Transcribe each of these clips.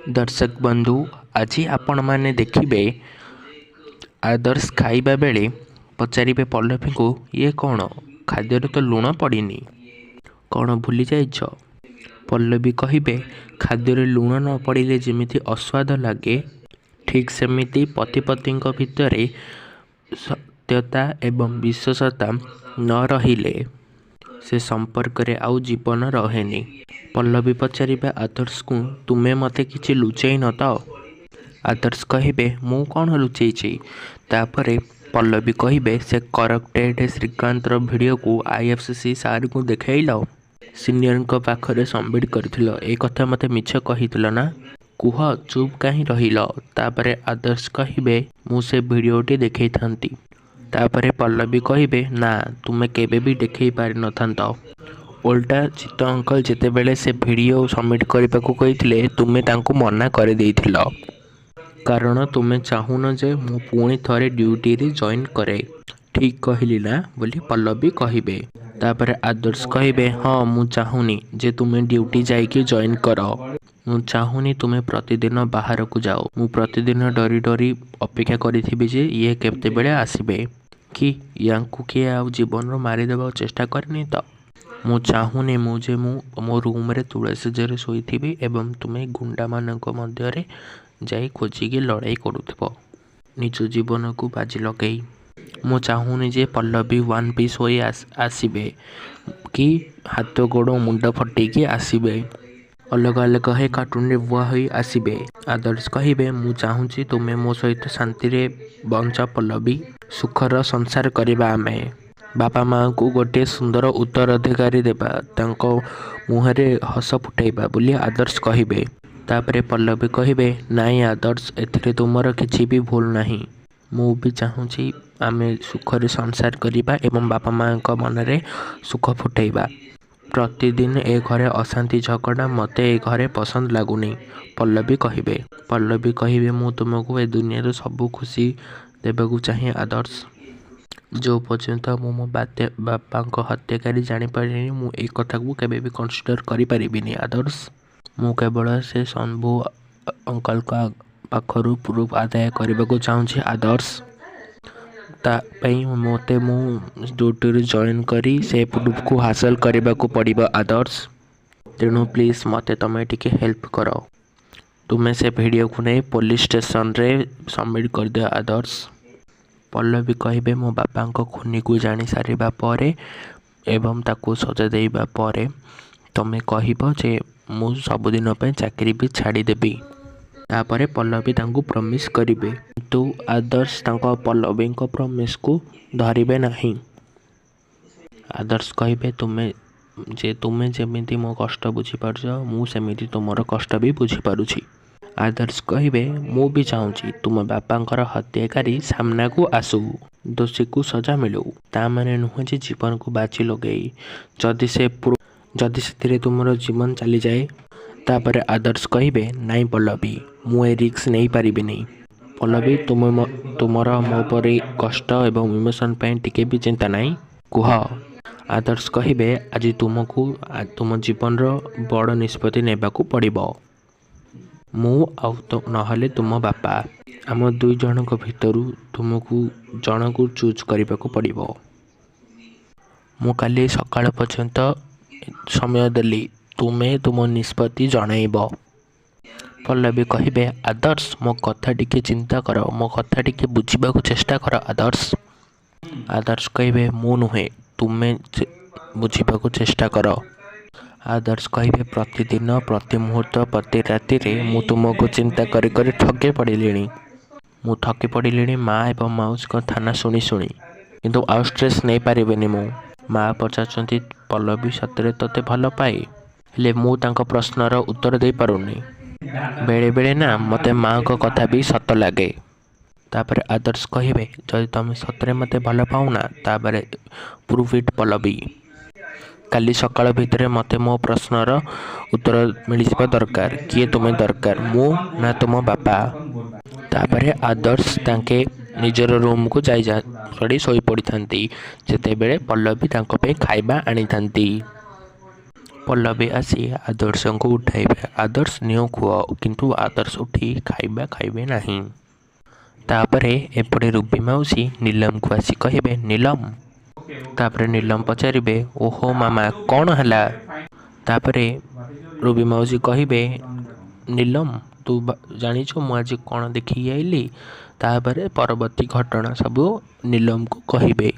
दर्शक बंधु आज आपण मैंने देखिए आदर्श खाइबा बेले पचारे पल्लवी को ये कौन खाद्य तो लुण पड़नी कौन भूली जाइछ। पल्लवी कहे खाद्य लुण न पड़े जमी अस्वाद लगे ठीक सेमिति पति पत्नी भितर सत्यता एवं विश्वासता न रहिले से संपर्क रे आउ जीवन रहेनी। पल्लवी पचारे आदर्श को तुम्हें मते किछि लुचई न तो आदर्श कहे मु कौन लुचई। तापरे पल्लवी कहे से करेक्टेड श्रीकांत वीडियो को आईएफसीसी सार को देखल सीनियर पाखरे सबमिट कर ए कथा मते मिछ कही ना कुह चुप कहीं रहिल। तापरे आदर्श कहे मु से वीडियोटी देखई थांती। तापरे पल्लवी कहे ना तुम्हें केबे भी देखई पारि न थांत। उल्टा चित्त अंकल जिते बेले से वीडियो सबमिट करने को कही तुम्हें तांको मना कर देइथिल कारण तुम्हें चाहून जे मु पुणी थरे ड्यूटी रे जॉइन करे। ठीक कहली ना बोली पल्लवी कहे। तापरे आदर्श कहे हाँ मु चाहूनी जे तुम्हें ड्यूटी जाइकी जॉइन कर। मु चाहूनी तुम्हें प्रतिदिन बाहर को जाओ। मु प्रतिदिन डरी डरी अपेक्षा करी जे ये केते बेले आसीबे कि यांकु किए आ जीवन मारिदेवा चेष्टा करनी तो मु चाहूनी मुझे मो रूम रे तुलसी जरे शोई एवं तुम्हें गुंडा मानक मध्य जाई खोजिकी लड़ाई करुथबो निज जीवन को बाजी लगई। मु चाहूनी जे पल्लवी वन पीस होई आसीबे कि हाथ गोड़ मुंड फटेकी आसीबे अलग अलग है कार्टून रे बुआ होई आसीबे। आदर्श कहे मु चाहूची तुम्हें मो सहित शांति रे बंच पल्लवी सुखर संसार करबा आमे बापा माँ को गोटे सुंदर उत्तराधिकारी देबा तांको मुहरे हस फुटाइबा बोली आदर्श कहे। तापरे पल्लवी कहे नाई आदर्श एथिरे तुमर किछि भी भूल नहीं मु भी चाहूँगी आमे सुखरे संसार करिबा एवं बापा माँ को मनरे सुख फुटाइबा। प्रतिदिन ए घरे अशांति झगड़ा मते ए घरे पसंद लागुनी पल्लवी कहे मु तुमको ए दुनिया सबू खुशी देबाकू चाहे आदर्श। जो पर्यंत मु मो बापा हत्याकारी जानीपारे मु ए कथा को केबे भी कंसीडर करि परिबिनी आदर्श। मु केवल से शंभु अंकल का पाखरु प्रूफ आदाय करने को चाहूँगी आदर्श। तापाई मते मु ड्यूटी जॉइन करी से प्रूफ को हासिल करने को पड़िबो आदर्श। तेणु प्लीज मते तमे टिके हेल्प कर तुम्हें से वीडियो को नहीं पुलिस स्टेशन रे सबमिट कर दियो आदर्श। पल्लवी कहे मो बापा खूनी को जानी सारिबा परे एवं ताको सजा देबा परे तमे कहब जे मु सबुदिन पे चाकरी भी छाड़ीदेवी। तापरे पल्लवी तांको प्रमिस करिवे तो आदर्श तांको पल्लवी को प्रमिस को धरिबे नहीं। आदर्श कहे तुम्हें जेमिति मो कष्ट बुझी पारछ मु सेमिति तुमर कष्ट भी बुझी पारुछि। आदर्श कहे मु भी चाहूँगी तुम बापांकर हत्याकारी सामना को आसू दोषी को सजा मिलू ता माने नुह जे जीवन को बाजी लगई जदि से तुमर जीवन चली जाए। तापर आदर्श कहे नाई पल्लवी मु ए रिक्स नहीं पारिबे नहीं। पल्लवी तुमर मो पर कष्ट एवं इमोशन पे टिके भी चिंता नहीं कुह। आदर्श कहे आज तुमको तुम जीवन बड़ निष्पत्ति नेबाकू पड़िबो मु आउ तो नहले तुम बापा आम दुई जन भितर तुमको जन को चूज करने को पड़िबो। मु काली सकाळ पर्यंत समय देली तुम्हें तुम निष्पत्ति जनइब। पल्लवी कहे आदर्श मो कथा टिके चिंता कर मो कथा टिके बुझा चेष्टा कर आदर्श। आदर्श कहे मु नुहे तुम्हें बुझा चेष्टा कर। आदर्श कहे प्रतिदिन प्रति मुहूर्त प्रति राति रे मु तुमको चिंता करी करी थके पड़िली माँ एवं माउस को थाना शुणी किंतु आउ स्ट्रेस नहीं पारिबेनी मु। माँ पचार पल्लवी सतरे तोते भल पाए हेले मु तांको प्रश्नर उत्तर दे पारुनी बेले बेले ना मते माँ को कथा भी सत लगे। तापर आदर्श कहे जदि तुम सतरे मते भल पाऊना तापर प्रूफ इट पल्लवी काली सकाळ भितर मते मो प्रश्नर उत्तर मिलवा दरकार किए तुम्हें दरकार मु ना तुम बापा। तापर आदर्श तांके निजर रूम को जाई शोई पड़ी थांती जेते बेले पल्लवी तांको पे खाइबा आनी थांती। ପଲ୍ଲବୀ ଆସି ଆଦର୍ଶଙ୍କୁ ଉଠାଇବେ। ଆଦର୍ଶ ନିଅ କୁହ, କିନ୍ତୁ ଆଦର୍ଶ ଉଠି ଖାଇବେ ନାହିଁ। ତାପରେ ଏପଟେ ରୁବି ମାଉସୀ ନୀଲମକୁ ଆସି କହିବେ, ନୀଲମ। ତାପରେ ନୀଲମ ପଚାରିବେ, ଓହୋ ମାମା କ'ଣ ହେଲା? ତାପରେ ରୁବି ମାଉସୀ କହିବେ, ନୀଲମ ତୁ ଜାଣିଛୁ ମୁଁ ଆଜି କ'ଣ ଦେଖିକି ଆଇଲି? ତାପରେ ପରବର୍ତ୍ତୀ ଘଟଣା ସବୁ ନୀଲମକୁ କହିବେ।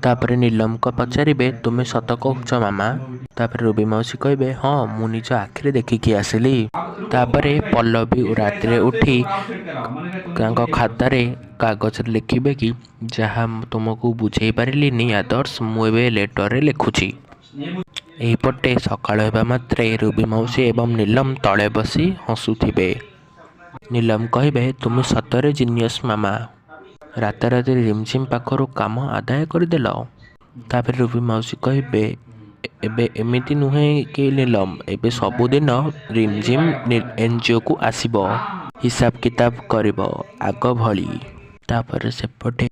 ତାପରେ ନୀଲମକୁ ପଚାରିବେ, ତୁମେ ସତ କହୁଛ ମାମା? ତାପରେ ରୁବି ମାଉସୀ କହିବେ, ହଁ ମୁଁ ନିଜ ଆଖିରେ ଦେଖିକି ଆସିଲି। ତାପରେ ପଲ୍ଲବୀ ରାତିରେ ଉଠି ତାଙ୍କ ଖାତାରେ କାଗଜରେ ଲେଖିବେ କି, ଯାହା ତୁମକୁ ବୁଝେଇ ପାରିଲିନି ଆଦର୍ଶ, ମୁଁ ଏବେ ଲେଟରରେ ଲେଖୁଛି। ଏହିପଟେ ସକାଳ ହେବା ମାତ୍ରେ ରୁବି ମାଉସୀ ଏବଂ ନୀଲମ ତଳେ ବସି ହସୁଥିବେ। ନୀଲମ କହିବେ, ତୁମେ ସତରେ ଜିନିୟସ୍ ମାମା। ରାତାରାତି ରିମଝିମ୍ ପାଖରୁ କାମ ଆଦାୟ କରିଦେଲ। ତାପରେ ରୁବି ମାଉସୀ କହିବେ, ଏବେ ଏମିତି ନୁହେଁ କି ନୀଲମ, ଏବେ ସବୁଦିନ ରିମଝିମ୍ NGOକୁ ଆସିବ, ହିସାବ କିତାବ କରିବ ଆଗ ଭଳି। ତାପରେ ସେପଟେ